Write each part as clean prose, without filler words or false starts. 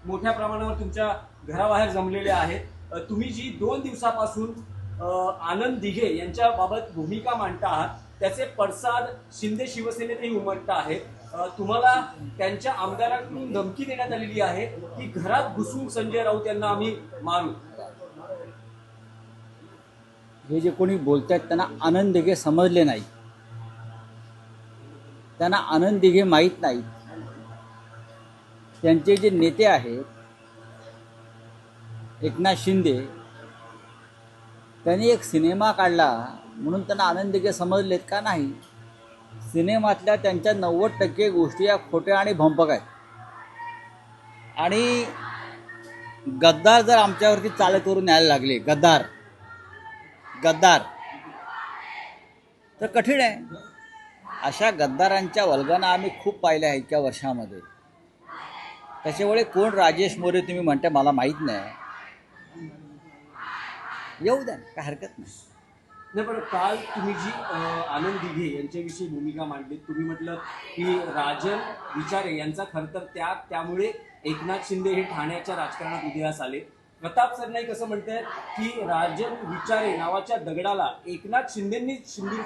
मोठ्या प्रमाणावर तुमच्या घराबाहेर जमलेले आहेत. तुम्ही जी 2 दिवसापासून आनंद दिघे यांच्याबाबत भूमिका मांडता आहात त्याचे पडसाद शिंदे शिवसेनेतही उमटत आहेत. तुम्हाला त्यांच्या आमदारांकडून धमकी देण्यात आलेली आहे की घरात घुसून संजय राऊत यांना आम्ही मारू. हे जे कोणी बोलतात त्यांना आनंद दिघे समजले नाही, त्यांना आनंद दिघे माहीत नाही. त्यांचे जे नेते आहेत एकनाथ शिंदे, त्यांनी एक सिनेमा काढला म्हणून त्यांना आनंद दिघे समजलेत का? नाही. सिनेमातल्या त्यांच्या 90% गोष्टी या खोट्या आणि भंपक आहेत. आणि गद्दार जर आमच्यावरती चाल करून यायला लागले, गद्दार तर कठीण आहे. अशा गद्दारांच्या वल्गना आम्ही खूप पाहिल्या आहेत त्या वर्षामध्ये. त्याच्यामुळे कोण राजेश मोरे तुम्ही म्हणता मला माहीत नाही, येऊ द्या, काय हरकत नाही. नाही, पण काल तुम्ही जी आनंद दिघे यांच्याविषयी भूमिका मांडली, तुम्ही म्हटलं की राजन विचारे यांचा खरं तर त्यामुळे एकनाथ शिंदे हे ठाण्याच्या राजकारणात उदयास आले. प्रताप सरनाईक असं म्हणतात की राजन विचारे नावाच्या दगडाला एकनाथ शिंदेंनी शेंदूर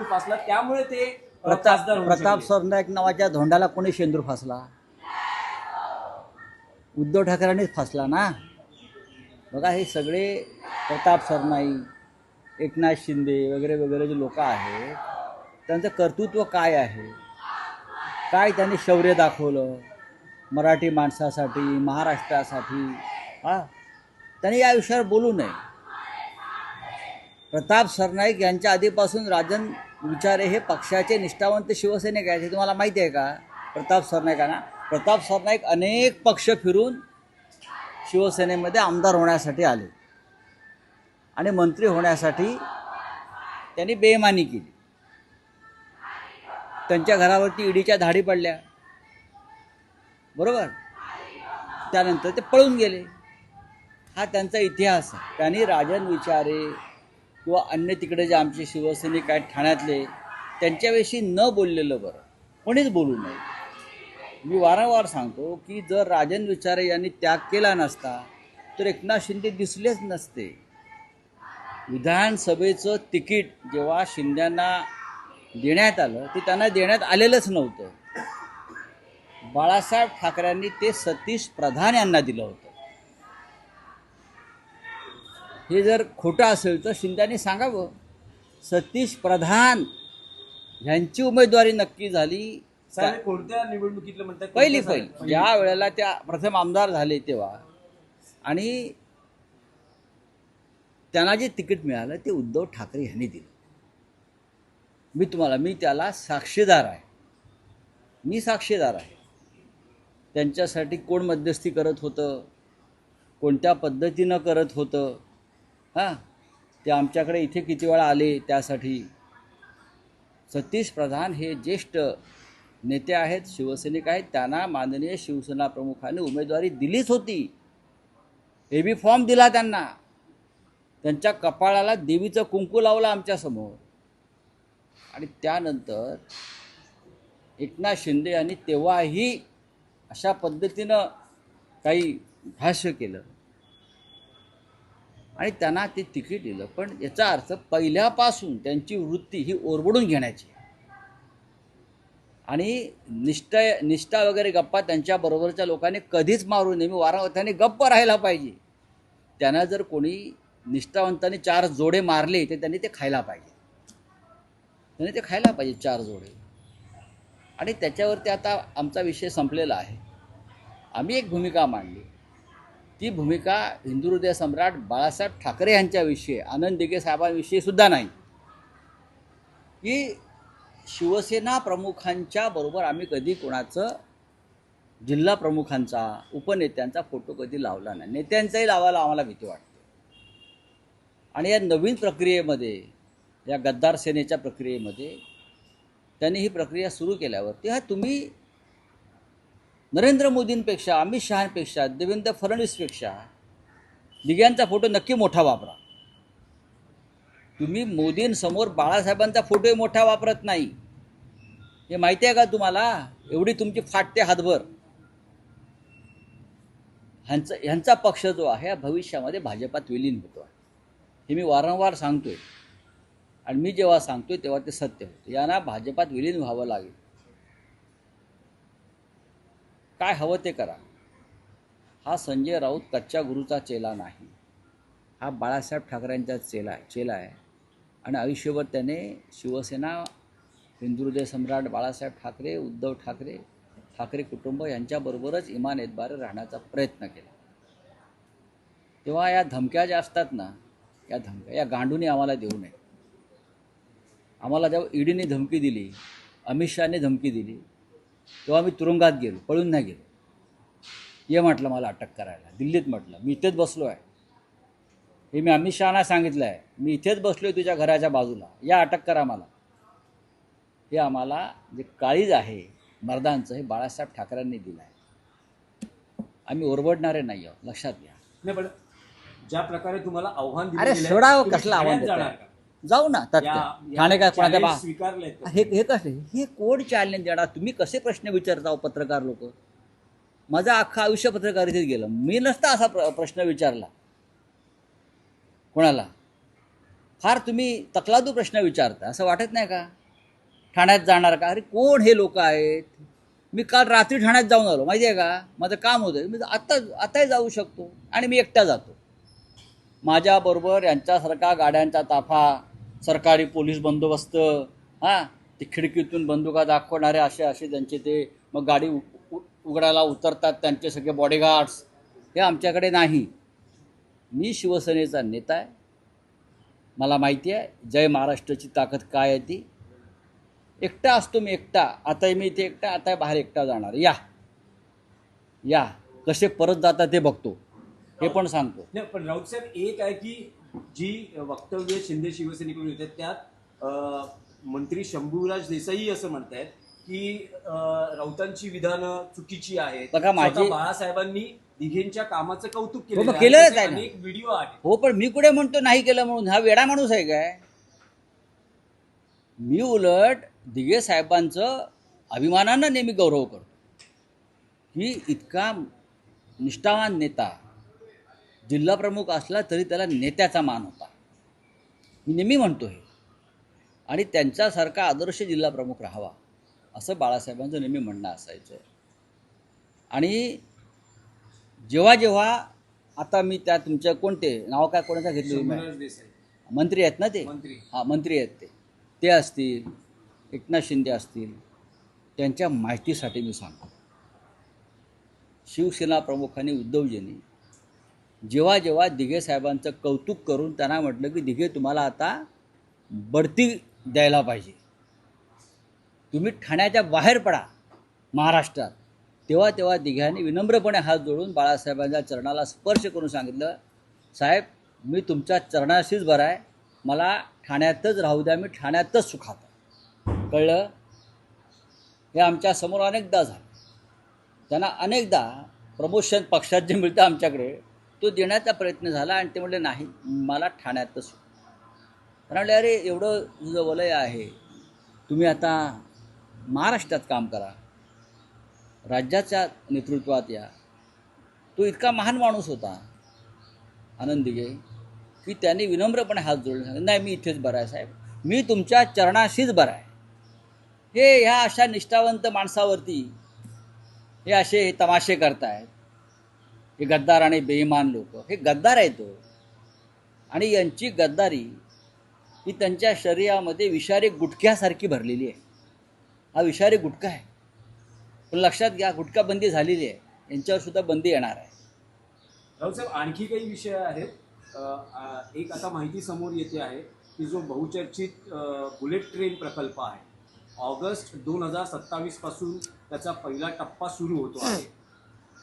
फासला त्यामुळे ते खासदार होऊ प्रताप शकले. सरनाईक नावाच्या धोंडाला कोणी शेंदूर फासला? उद्धव ठाकरेंनीच फासला ना. बघा, हे सगळे प्रताप सरनाईक, एकनाथ शिंदे वगैरे वगैरे जे लोक आहेत त्यांचं कर्तृत्व काय आहे, काय त्यांनी शौर्य दाखवलं मराठी माणसासाठी, महाराष्ट्रासाठी, त्यांनी या विषयावर बोलू नये. प्रताप सरनाईक यांच्या आधीपासून राजन विचारे हे पक्षाचे निष्ठावंत शिवसैनिक आहेत. हे तुम्हाला माहिती आहे का? प्रताप सरनाईक अनेक पक्ष फिरून शिवसेनेमध्ये आमदार होण्यासाठी आले आणि मंत्री होण्यासाठी त्यांनी बेईमानी केली. त्यांच्या घरावरती ईडीच्या धाडी पडल्या, बरोबर. त्यानंतर ते पळून गेले. हा त्यांचा इतिहास आहे. त्यांनी राजन विचारे किंवा अन्य तिकडे जे आमचे शिवसैनिक आहेत ठाण्यातले त्यांच्याविषयी न बोललेलं बरं, कोणीच बोलू नये. मी वारंवार सांगतो की जर राजन विचारे यांनी त्याग केला नसता तर एकनाथ शिंदे दिसलेच नसते. विधानसभेचं तिकीट जेव्हा शिंद्यांना देण्यात आलं ते त्यांना देण्यात आलेलंच नव्हतं. बाळासाहेब ठाकरेंनी ते सतीश प्रधान यांना दिलं होतं. हे जर खोटं असेल तर शिंद्यांनी सांगावं. सतीश प्रधान ह्यांची उमेदवारी नक्की झाली साहेब, कोणत्या निवडणुकीतलं म्हणतात? पहिली ज्या वेळेला त्या प्रथम आमदार झाले तेव्हा, आणि त्यांना जे तिकीट मिळालं ते उद्धव ठाकरे यांनी दिलं. मी त्याला साक्षीदार आहे. त्यांच्यासाठी कोण मध्यस्थी करत होतं, कोणत्या पद्धतीनं करत होतं, ते आमच्याकडे इथे किती वेळा आले. त्यासाठी सतीश प्रधान हे ज्येष्ठ नेते आहेत, शिवसैनिक आहेत. त्यांना माननीय शिवसेना प्रमुखांनी उमेदवारी दिलीच होती. एबी फॉर्म दिला त्यांना. त्यांच्या कपाळाला देवीचं कुंकू लावलं आमच्यासमोर. आणि त्यानंतर एकनाथ शिंदे यांनी तेव्हाही अशा पद्धतीनं काही भाष्य केलं आणि त्यांना ते तिकीट दिलं. पण याचा अर्थ पहिल्यापासून त्यांची वृत्ती ही ओरबडून घेण्याची आणि निष्ठा वगैरे गप्पा त्यांच्याबरोबरच्या लोकांनी कधीच मारू नये. मी वारंवार त्यांनी गप्प राहायला पाहिजे. त्यांना जर कोणी निष्ठावंतांनी 4 जोडे मारले तर त्यांनी ते खायला पाहिजे. 4 जोडे. आणि त्याच्यावरती आता आमचा विषय संपलेला आहे. आम्ही एक भूमिका मांडली. ती भूमिका हिंदू हृदय सम्राट बाळासाहेब ठाकरे यांच्याविषयी, आनंद दिघे साहेबांविषयी सुद्धा नाही, की शिवसेना प्रमुखांच्या बरोबर आम्ही कधी कोणाचं, जिल्हा प्रमुखांचा, उपनेत्यांचा फोटो कधी लावला नाही. नेत्यांचाही लावायला आम्हाला भीती वाटते. आणि या नवीन प्रक्रियेमध्ये, या गद्दार सेनेच्या प्रक्रियेमध्ये त्यांनी ही प्रक्रिया सुरू केल्यावरती तुम्ही नरेंद्र मोदींपेक्षा, अमित शहांपेक्षा, देवेंद्र फडणवीसपेक्षा दिघ्यांचा फोटो नक्की मोठा वापरा. तुम्ही मोदींसमोर बाळासाहेबांचा फोटोही मोठा वापरत नाही. हे माहिती आहे का तुम्हाला? एवढी तुमची फाटते हातभर. ह्यांचा पक्ष जो आहे हा भविष्यामध्ये भाजपात विलीन होतो आहे. हे मी वारंवार सांगतोय आणि मी जेव्हा सांगतोय तेव्हा ते सत्य होतं. यांना भाजपात विलीन व्हावं लागेल. काय हवं ते करा. हा संजय राऊत कच्च्या गुरूचा चेला नाही. हा बाळासाहेब ठाकरेंचा चेला आहे आणि आयुष्यभर त्याने शिवसेना, हिंदुहृदय सम्राट बाळासाहेब ठाकरे, उद्धव ठाकरे, ठाकरे कुटुंब यांच्याबरोबरच इमान एतबारे राहण्याचा प्रयत्न केला. तेव्हा या धमक्या ज्या असतात ना, या धमक्या या गांडूने आम्हाला देऊ नये. आम्हाला जेव्हा ईडीने धमकी दिली, अमित शहाने धमकी दिली, तेव्हा मी तुरुंगात गेलो, पळून नाही गेलो. ये म्हटलं मला अटक करायला, दिल्लीत म्हटलं मी इथेच बसलो आहे. हे मी अमित शहाना सांगितलं आहे, मी इथेच बसलो आहे तुझ्या घराच्या बाजूला, या अटक करा मला. हे आम्हाला जे काळीज आहे मर्दांचं, हे बाळासाहेब ठाकरेंनी दिलं आहे. आम्ही ओरबडणारे नाही आहोत, लक्षात घ्या. नाही, पण ज्या प्रकारे तुम्हाला आव्हान दिलं अरे गेलंय, सोडावं, तुम्ही कसलं आव्हान ठाण्यात जाणार देताय? का? जाऊ ना ठाणे काय कोणाच्या challenge स्वीकारलंय का? हे कसले हे कोण चॅलेंज देणार? तुम्ही कसे प्रश्न विचारता पत्रकार लोक? माझं अख्खं आयुष्य पत्रकारितेत गेलं. मी नसता असा प्रश्न विचारला कोणाला. फार तुम्ही तकलादू प्रश्न विचारता, असं वाटत नाही का? ठाण्यात जाणार का? अरे कोण हे लोक आहेत? मी काल रात्री ठाण्यात जाऊन आलो, माहिती आहे का? माझं काम होतं, मी आताही जाऊ शकतो आणि मी एकटा जातो. माझ्याबरोबर यांच्यासारखा गाड्यांचा ताफा, सरकारी पोलीस बंदोबस्त, हां, ते खिडकीतून बंदुका दाखवणारे असे त्यांचे ते, मग गाडी उघडायला उतरतात त्यांचे सगळे बॉडीगार्ड्स, हे आमच्याकडे नाही. मी शिवसेनेचा नेता आहे, मला माहिती आहे जय महाराष्ट्राची ताकद काय आहे ती. एकटा असतो मी, एकटा. आताही मी इथे एकटा, आता बाहेर एकटा जाणार. या कसे परत जातात ते बघतो, हे पण सांगतो. नाही, पण राऊत साहेब, एक आहे की जी वक्तव्य शिंदे शिवसेनेकडून येतात त्यात मंत्री शंभूराज देसाई असं म्हणतायत की राऊतांची विधानं चुकीची आहेत. बघा, स्वतः बाळासाहेबांनी दिघेंच्या कामाचं कौतुक हो, मग केलं, केलंच आहे ना. अनेक व्हिडिओ आहेत. हो, पण मी कुठे म्हणतो नाही केलं म्हणून? हा वेडा माणूस आहे काय? मी उलट दिघे साहेबांचं अभिमानानं नेहमी गौरव करतो की इतका निष्ठावान नेता, जिल्हा प्रमुख असला तरी त्याला नेत्याचा मान होता. मी नेहमी म्हणतो हे. आणि त्यांच्यासारखा आदर्श जिल्हा प्रमुख राहावा असं बाळासाहेबांचं नेहमी म्हणणं असायचं. आणि जेव्हा आता मी त्या तुमच्या कोणते नाव काय कोणाचं घेतलं? शंभूराज देसाई मंत्री आहेत ना ते? मंत्री. हां, मंत्री आहेत ते असतील, एकनाथ शिंदे असतील, त्यांच्या माहितीसाठी मी सांगतो, शिवसेना प्रमुखांनी, उद्धवजींनी जेव्हा दिघे साहेबांचं कौतुक करून त्यांना म्हटलं की दिघे तुम्हाला आता बढती द्यायला पाहिजे, तुम्ही ठाण्याच्या बाहेर पडा महाराष्ट्रात, तेव्हा दिघ्यांनी विनम्रपणे हात जोडून बाळासाहेबांच्या चरणाला स्पर्श करून सांगितलं, साहेब मी तुमच्या चरणाशीच बरा आहे, मला ठाण्यातच राहू द्या, मी ठाण्यातच सुखात आहे. कळलं? हे आमच्या समोर अनेकदा झालं. त्यांना अनेकदा प्रमोशन पक्षात जे मिळतं आमच्याकडे तो देण्याचा प्रयत्न झाला आणि ते म्हटले नाही, मला ठाण्यातच सुख. त्यांना म्हटले अरे एवढं तुझं वलय आहे, तुम्ही आता महाराष्ट्रात काम करा, राज्याच्या नेतृत्वात या. तो इतका महान माणूस होता आनंद दिघे की त्यांनी विनम्रपणे हात जोडले, सांगितलं नाही मी इथेच बरा आहे साहेब, मी तुमच्या चरणाशीच बरा आहे. हे ह्या अशा निष्ठावंत माणसावरती हे असे तमाशे करतायत, हे गद्दार आणि बेईमान लोक, हे गद्दार आहेत तो. आणि यांची गद्दारी ही त्यांच्या शरीरामध्ये विषारी गुटख्यासारखी भरलेली आहे. हा विषारी गुटखा आहे, पण लक्षात घ्या गुटखा बंदी झालेली आहे, यांच्यावर सुद्धा बंदी येणार आहे. राऊत साहेब, आणखी काही विषय आहेत. एक आता माहिती समोर येते आहे की जो बहुचर्चित बुलेट ट्रेन प्रकल्प आहे, ऑगस्ट 2027 पासून त्याचा पहिला टप्पा सुरू होतो आहे.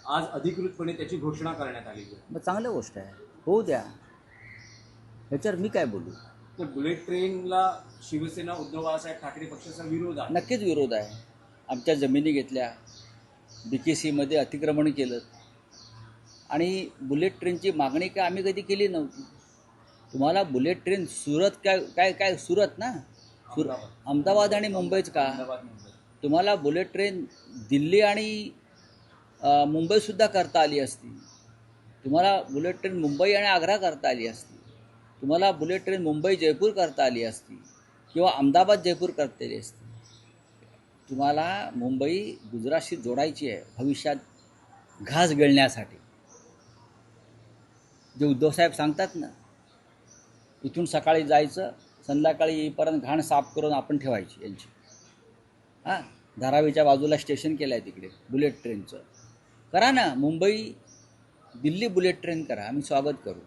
आज अधिकृतपणे त्याची घोषणा करण्यात आली आहे. मग चांगली गोष्ट आहे, होऊ द्या, ह्याच्यावर मी काय बोलू. तर बुलेट ट्रेनला शिवसेना, उद्धव बाळासाहेब ठाकरे पक्षाचा विरोध आहे. नक्कीच विरोध आहे. आमच्या जमिनी घेतल्या, BKCमध्ये अतिक्रमण केलं आणि बुलेट ट्रेनची मागणी काय आम्ही कधी केली नव्हती. तुम्हाला बुलेट ट्रेन सुरत काय सुरत ना, अहमदाबाद आणि मुंबईच का? अहमदाबाद, मुंबई. तुम्हाला बुलेट ट्रेन दिल्ली आणि मुंबईसुद्धा करता आली असती. तुम्हाला बुलेट ट्रेन मुंबई आणि आग्रा करता आली असती, तुम्हाला बुलेट ट्रेन मुंबई जयपूर करता आली असती किंवा अहमदाबाद जयपूर करता आली असती. तुम्हाला मुंबई गुजरातशी जोडायची आहे भविष्यात घास गिळण्यासाठी. जे उद्धवसाहेब सांगतात ना, इथून सकाळी जायचं, संध्याकाळी येईपर्यंत घाण साफ करून आपण ठेवायची यांची. हां, धारावीच्या बाजूला स्टेशन केलं आहे तिकडे बुलेट ट्रेनचं. करा ना, मुंबई दिल्ली बुलेट ट्रेन करा, आम्ही स्वागत करू.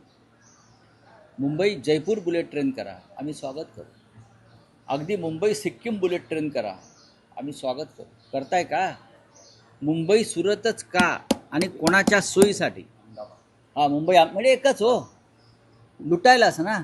मुंबई जयपूर बुलेट ट्रेन करा, आम्ही स्वागत करू. अगदी मुंबई सिक्कीम बुलेट ट्रेन करा, आम्ही स्वागत करू. करताय का? मुंबई सुरतच का आणि कोणाच्या सोयीसाठी? हां, मुंबई म्हणजे एकच हो, लुटायलाच ना.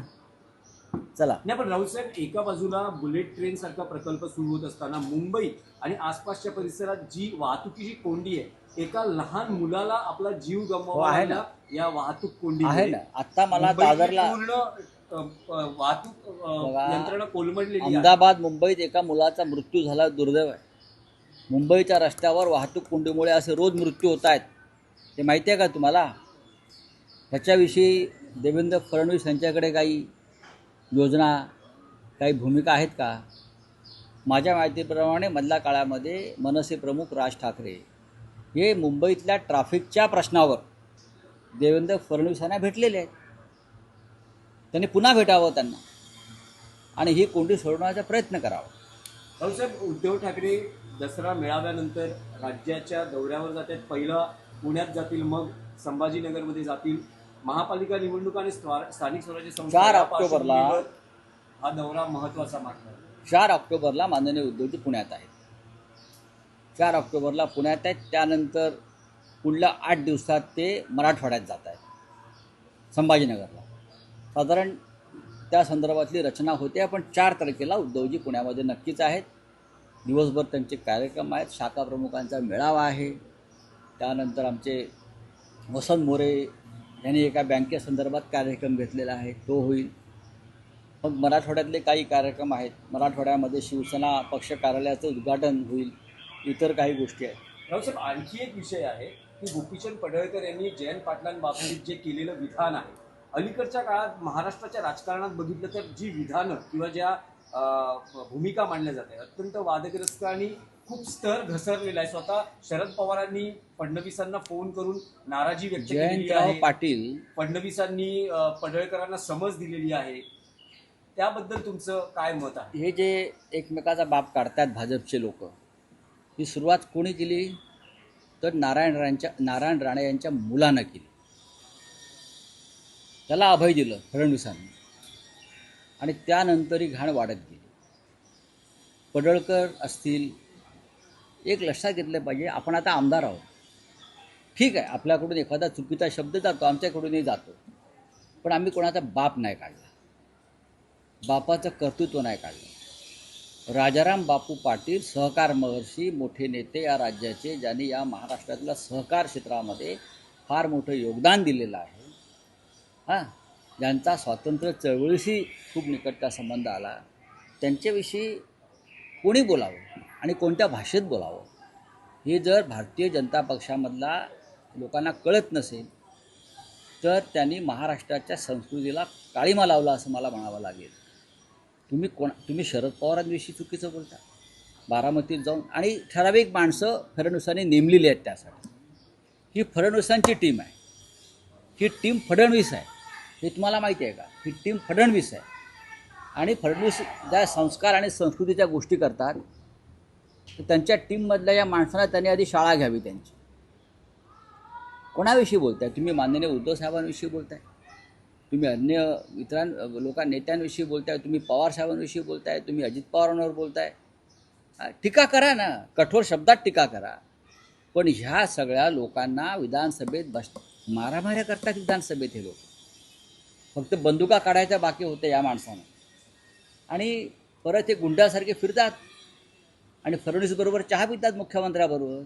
चला. नाही, पण राऊत साहेब, एका बाजूला बुलेट ट्रेन सारखा प्रकल्प सुरू होत असताना मुंबई आणि आसपासच्या परिसरात जी वाहतुकीची कोंडी आहे, एका लहान मुलाला आपला जीव गमवावा आहे ना. लागला या वाहतूक कोंडी आहे ना. आत्ता मला दादरला पूर्ण वाहतूक बघा, यंत्रणा कोलमडलेली आहे. अहमदाबाद मुंबईत एका मुलाचा मृत्यू झाला, दुर्दैव आहे. मुंबईच्या रस्त्यावर वाहतूक कोंडीमुळे असे रोज मृत्यू होत आहेत, ते माहिती आहे का तुम्हाला? ह्याच्याविषयी देवेंद्र फडणवीस यांच्याकडे काही योजना, काही भूमिका आहेत का? माझ्या माहितीप्रमाणे मधल्या काळामध्ये मनसे प्रमुख राज ठाकरे हे मुंबईतल्या ट्रॅफिकच्या प्रश्नावर देवेंद्र फडणवीसांना भेटलेले आहेत. त्यांनी पुन्हा भेटावं त्यांना आणि ही कोंडी सोडवण्याचा प्रयत्न करावा. राऊसाहेब, उद्धव ठाकरे दसरा मेळाव्यानंतर राज्याच्या दौऱ्यावर जातात. पहिला पुण्यात जातील, मग संभाजीनगरमध्ये जातील. महापालिका निवडणूक आणि स्थानिक स्वराज्य 4 ऑक्टोबरला हा दौरा महत्त्वाचा मानला. 4 ऑक्टोबरला माननीय उद्धवजी पुण्यात आहेत. 4 ऑक्टोबरला पुण्यात आहेत. त्यानंतर पुढल्या 8 दिवसात ते मराठवाड्यात जात आहेत, संभाजीनगरला. साधारण त्या संदर्भातली रचना होते. पण 4 तारखेला उद्धवजी पुण्यामध्ये नक्कीच आहेत. दिवसभर त्यांचे कार्यक्रम आहेत. शाखा प्रमुखांचा मेळावा आहे. त्यानंतर आमचे वसंत मोरे यांनी एका बँकेसंदर्भात कार्यक्रम घेतलेला आहे, तो होईल. मग मराठवाड्यातले काही कार्यक्रम आहेत. मराठवाड्यामध्ये शिवसेना पक्ष कार्यालयाचं उद्घाटन होईल. इतर काही गोष्टी आहेत. रावसाहेब, आणखी एक विषय आहे की गोपीचंद पडळकर यांनी जयंत पाटलांबाबतीत जे केलेलं विधान आहे, अलीकडच्या काळात महाराष्ट्राच्या राजकारणात बघितलं तर जी विधानं किंवा ज्या भूमिका मांडल्या जात आहेत अत्यंत वादग्रस्त आणि खूप स्तर घसरलेला आहे. स्वतः शरद पवारांनी फडणवीसांना फोन करून नाराजी व्यक्त केली जयंतराव आहे. पाटील, फडणवीसांनी पडळकरांना समज दिलेली आहे. त्याबद्दल तुमचं काय मत आहे? हे जे एकमेकाचा बाप काढतात भाजपचे लोक, ही सुरुवात कोणी केली? तर नारायण राणे यांच्या मुलानं केली. त्याला अभय दिलं फडणवीसांनी आणि त्यानंतर ही घाण वाढत गेली. पडळकर असतील, एक लक्षात घेतलं पाहिजे, आपण आता आमदार आहोत. ठीक आहे, आपल्याकडून एखादा चुकीचा शब्द जातो, आमच्याकडूनही जातो, पण आम्ही कोणाचा बाप नाही काढला, बापाचं कर्तृत्व नाही काढलं. राजाराम बापू पाटील सहकार महर्षी, मोठे नेते या राज्याचे, ज्यांनी या महाराष्ट्रातल्या सहकार क्षेत्रामध्ये फार मोठं योगदान दिलेलं आहे. हां, ज्यांचा स्वातंत्र्य चळवळीशी खूप निकटचा संबंध आला, त्यांच्याविषयी कोणी बोलावं आणि कोणत्या भाषेत बोलावं हे जर भारतीय जनता पक्षामधला लोकांना कळत नसेल तर त्यांनी महाराष्ट्राच्या संस्कृतीला काळीमा लावला असं मला म्हणावं लागेल. तुम्ही शरद पवारांविषयी चुकीचं बोलता बारामतीत जाऊन, आणि ठराविक माणसं फडणवीसांनी नेमलेली आहेत त्यासाठी. ही फडणवीसांची टीम आहे, ही टीम फडणवीस आहे, हे तुम्हाला माहिती आहे का? ही टीम फडणवीस आहे. आणि फडणवीस ज्या संस्कार आणि संस्कृतीच्या गोष्टी करतात, तर त्यांच्या टीममधल्या या माणसांना त्यांनी आधी शाळा घ्यावी त्यांची. कोणाविषयी बोलताय तुम्ही? माननीय उद्धव साहेबांविषयी बोलताय, तुम्ही अन्य नेत्यांविषयी बोलताय, तुम्ही पवार साहेबांविषयी बोलताय, तुम्ही अजित पवारांवर बोलताय. टीका करा ना, कठोर शब्दात टीका करा, पण ह्या सगळ्या लोकांना विधानसभेत मारामाऱ्या करतात. विधानसभेत हे लोक फक्त बंदुका काढायच्या बाकी होते या माणसानं, आणि परत हे गुंडासारखे फिरतात आणि फडणवीसबरोबर चहा पितात मुख्यमंत्र्याबरोबर.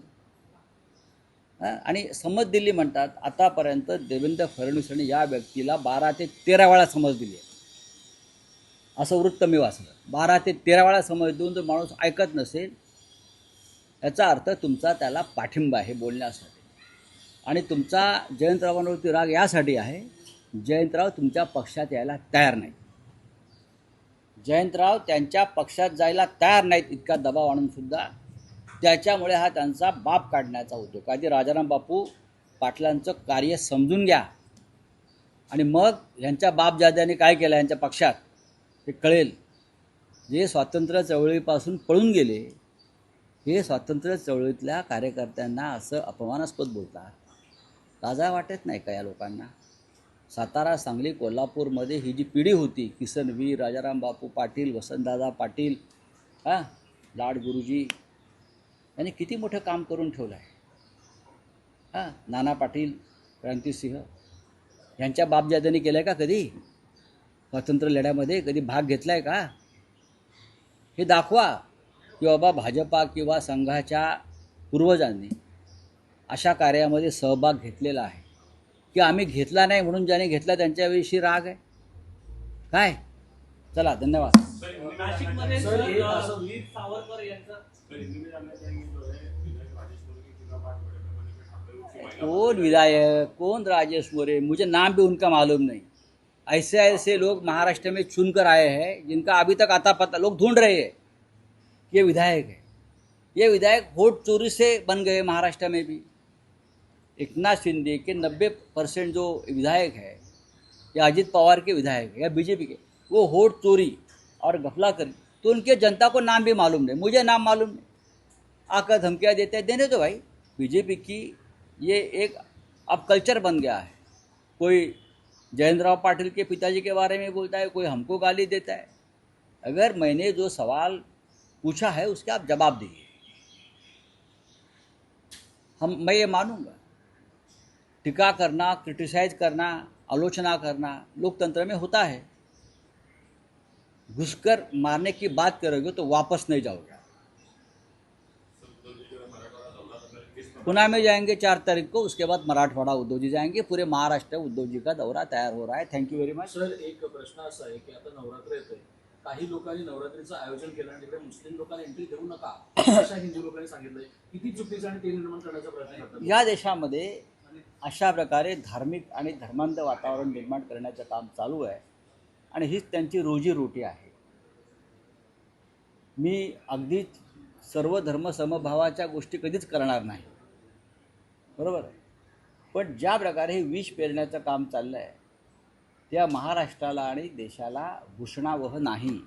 आणि समज दिली म्हणतात. आतापर्यंत देवेंद्र फडणवीसांनी या व्यक्तीला 12 ते 13 वेळा समज दिली आहे, असं वृत्त मी वाचलं. 12 ते 13 वेळा समज देऊन जर माणूस ऐकत नसेल, याचा अर्थ तुमचा त्याला पाठिंबा आहे बोलण्यासाठी. आणि तुमचा जयंतरावांवरती राग यासाठी आहे, जयंतराव तुमच्या पक्षात यायला तयार नाही. जयंतराव त्यांच्या पक्षात जायला तयार नाहीत, इतका दबाव आणूनसुद्धा. त्याच्यामुळे हा त्यांचा बाप काढण्याचा होतो. आधी राजाराम बापू पाटलांचं कार्य समजून घ्या आणि मग यांच्या बापजाद्याने काय केलं यांच्या पक्षात ते कळेल. जे स्वातंत्र्य चळवळीपासून पळून गेले, हे स्वातंत्र्य चळवळीतल्या कार्यकर्त्यांना असं अपमानास्पद बोलतात. लाजा वाटत नाही का या लोकांना? सातारा, सांगली, कोल्हापूरमध्ये ही जी पिढी होती, किसनवीर, राजाराम बापू पाटील, वसंतदादा पाटील, लाड गुरुजी, यांनी किती मोठं काम करून ठेवलं आहे. नाना पाटील, क्रांतिसिंह यांच्या बापजाद्यांनी केलं आहे का कधी? स्वातंत्र्य लढ्यामध्ये कधी भाग घेतला आहे का? हे दाखवा की बाबा भाजपा किंवा संघाच्या पूर्वजांनी अशा कार्यामध्ये सहभाग घेतलेला आहे, की आम्ही घेतला नाही म्हणून ज्याने घेतला त्यांच्याविषयी राग आहे काय? चला, धन्यवाद. नाशिकमध्ये सर, हे असं- वीर सावरकर यांचं कौन विधायक, कौन राजेश मोरे, मुझे नाम भी उनका मालूम नहीं. ऐसे ऐसे लोग महाराष्ट्र में चुनकर आए हैं जिनका अभी तक आता पता लोग ढूंढ रहे हैं कि ये विधायक है. ये विधायक वोट चोरी से बन गए महाराष्ट्र में भी. एकनाथ शिंदे के 90% जो विधायक है, या अजित पवार के विधायक है या बीजेपी के, वो वोट चोरी और घपला कर, तो उनके जनता को नाम भी मालूम नहीं, मुझे नाम मालूम नहीं. आकर धमकियाँ देते हैं, देने दो भाई. बीजेपी की ये एक अब कल्चर बन गया है. कोई जयेंद्रराव पाटिल के पिताजी के बारे में बोलता है, कोई हमको गाली देता है. अगर मैंने जो सवाल पूछा है उसके आप जवाब दीजिए. मैं ये मानूंगा, टीका करना, क्रिटिसाइज करना, आलोचना करना लोकतंत्र में होता है. घुसकर मारने की बात करोगे तो वापस नहीं जाओगे. पुणे में जाएंगे 4 तारीख को, उसके बाद मराठवाड़ा उद्धव जी जाएंगे. पूरे महाराष्ट्र उद्धव जी का दौरा तैयार हो रहा है. Thank you very much. Sir, एक प्रश्न असा आहे की आता नवरात्र येतोय, काही लोकांनी नवरात्रीचं आयोजन केलं आणि तिकडे मुस्लिम लोकांना एंट्री देऊ नका अशा हिंदू लोकांनी सांगितलंय. किती चुकीचं आणि ते निर्माण करण्याचा प्रयत्न करतात. या देशामध्ये अशा प्रकारे धार्मिक आणि धर्मांध वातावरण निर्माण करण्याचं काम चालू आहे आणि हीच त्यांची रोजीरोटी आहे. मी अगदीच सर्व धर्म समभावाच्या गोष्टी कधीच करणार नाही, बरोबर आहे. पण ज्या प्रकारे हे विष पेरण्याचं काम चाललं आहे, त्या महाराष्ट्राला आणि देशाला भूषणावह नाही.